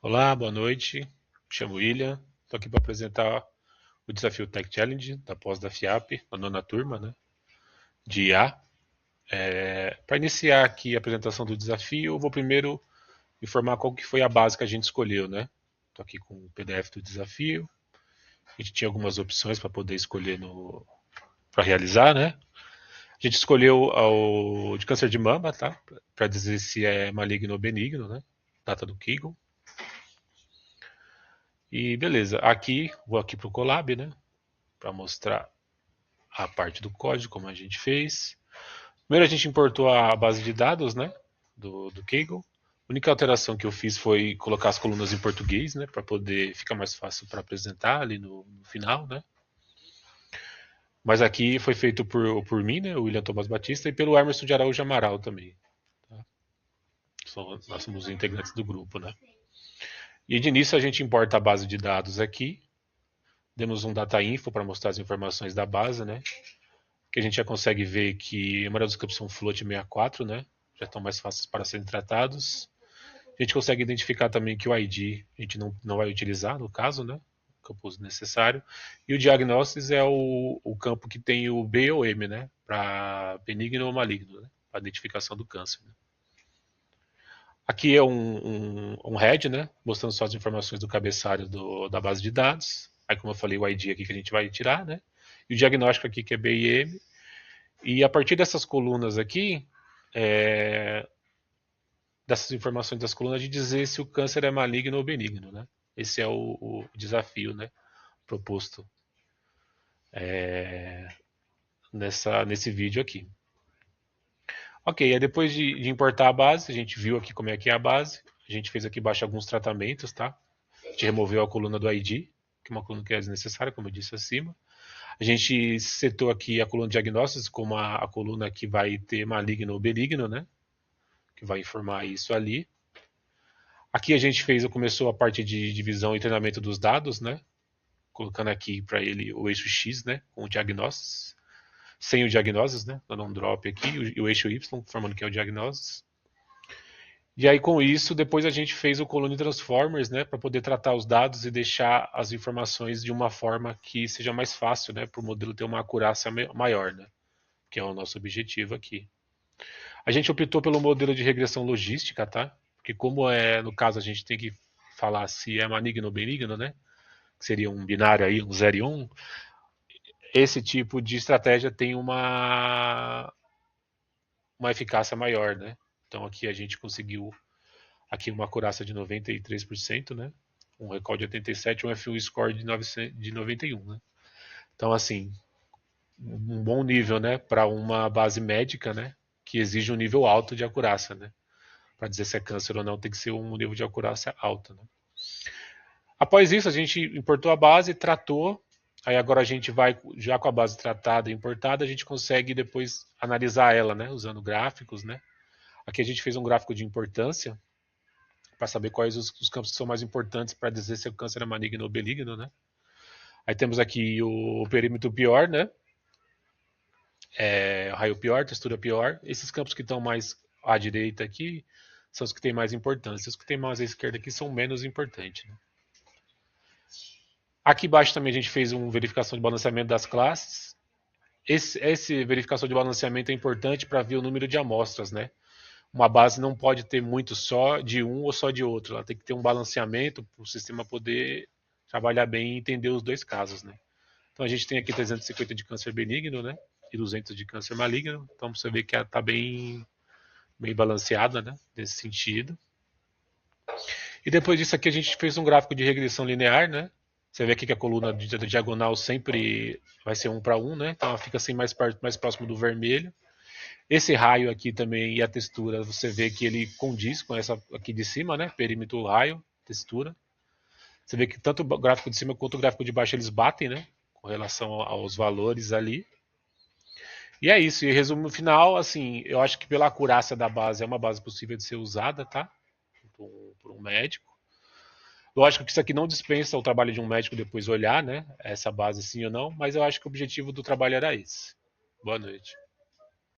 Olá, boa noite. Me chamo William. Estou aqui para apresentar o desafio Tech Challenge da pós da FIAP, a nona turma, né, de IA. Para iniciar aqui a apresentação do desafio, eu vou primeiro informar qual que foi a base que a gente escolheu, né? Estou aqui com o PDF do desafio. A gente tinha algumas opções para poder escolher para realizar, né? A gente escolheu o de câncer de mama, tá? Para dizer se é maligno ou benigno, né? Data do Kegel. E beleza, aqui, vou aqui para o Colab, né? Para mostrar a parte do código, como a gente fez. Primeiro a gente importou a base de dados, né, do Kaggle. A única alteração que eu fiz foi colocar as colunas em português, né, para poder ficar mais fácil para apresentar ali no final, né. Mas aqui foi feito por mim, né, o William Thomas Batista, e pelo Emerson de Araújo Amaral também. Tá? Nós somos integrantes do grupo, né. E de início a gente importa a base de dados aqui. Demos um data info para mostrar as informações da base, né. Que a gente já consegue ver que a maioria dos campos são float 64, né? Já estão mais fáceis para serem tratados. A gente consegue identificar também que o ID a gente não vai utilizar, no caso, né? O campo necessário. E o diagnóstico é o campo que tem o B ou M, né? Para benigno ou maligno, né? Para identificação do câncer. Né? Aqui é um head, né? Mostrando só as informações do cabeçalho da base de dados. Aí, como eu falei, o ID aqui que a gente vai tirar, né? E o diagnóstico aqui que é B e M. E a partir dessas colunas aqui, dessas informações das colunas, de dizer se o câncer é maligno ou benigno, né? Esse é o desafio, né? Proposto nesse vídeo aqui. Ok, aí depois de importar a base, a gente viu aqui como é que é a base. A gente fez aqui embaixo alguns tratamentos, tá? A gente removeu a coluna do ID, que é uma coluna que é desnecessária, como eu disse acima. A gente setou aqui a coluna de diagnósticos como a coluna que vai ter maligno ou benigno, né? Que vai informar isso ali. Aqui a gente começou a parte de divisão e treinamento dos dados, né? Colocando aqui para ele o eixo X, né? Com o diagnósticos, sem o diagnósticos, né? Dando um drop aqui, e o eixo Y, formando que é o diagnósticos. E aí com isso, depois a gente fez o Colony Transformers, né? Para poder tratar os dados e deixar as informações de uma forma que seja mais fácil, né? Para o modelo ter uma acurácia maior, né? Que é o nosso objetivo aqui. A gente optou pelo modelo de regressão logística, tá? Porque como no caso a gente tem que falar se é maligno ou benigno, né? Que seria um binário aí, um 0 e 1, esse tipo de estratégia tem uma eficácia maior, né? Então aqui a gente conseguiu aqui uma acurácia de 93%, né? Um recall de 87, um F1 score de 91, né? Então assim, um bom nível, né, para uma base médica, né, que exige um nível alto de acurácia, né? Para dizer se é câncer ou não, tem que ser um nível de acurácia alto, né? Após isso, a gente importou a base, tratou. Aí agora a gente vai, já com a base tratada e importada, a gente consegue depois analisar ela, né? Usando gráficos, né? Aqui a gente fez um gráfico de importância para saber quais os campos que são mais importantes para dizer se o câncer é maligno ou benigno, né? Aí temos aqui o perímetro pior, né? O raio pior, textura pior. Esses campos que estão mais à direita aqui são os que têm mais importância. Os que têm mais à esquerda aqui são menos importantes. Né? Aqui embaixo também a gente fez uma verificação de balanceamento das classes. Esse verificação de balanceamento é importante para ver o número de amostras, né? Uma base não pode ter muito só de um ou só de outro. Ela tem que ter um balanceamento para o sistema poder trabalhar bem e entender os dois casos, né? Então a gente tem aqui 350 de câncer benigno, né? E 200 de câncer maligno. Então você vê que ela está bem balanceada, né? Nesse sentido. E depois disso aqui a gente fez um gráfico de regressão linear, né? Você vê aqui que a coluna de diagonal sempre vai ser 1 para 1, né? Então ela fica assim mais próximo do vermelho. Esse raio aqui também e a textura, você vê que ele condiz com essa aqui de cima, né? Perímetro raio, textura. Você vê que tanto o gráfico de cima quanto o gráfico de baixo eles batem, né? Com relação aos valores ali. E é isso. E resumo final, assim, eu acho que pela acurácia da base é uma base possível de ser usada, tá? Por um médico. Lógico que isso aqui não dispensa o trabalho de um médico depois olhar, né? Essa base sim ou não, mas eu acho que o objetivo do trabalho era esse. Boa noite.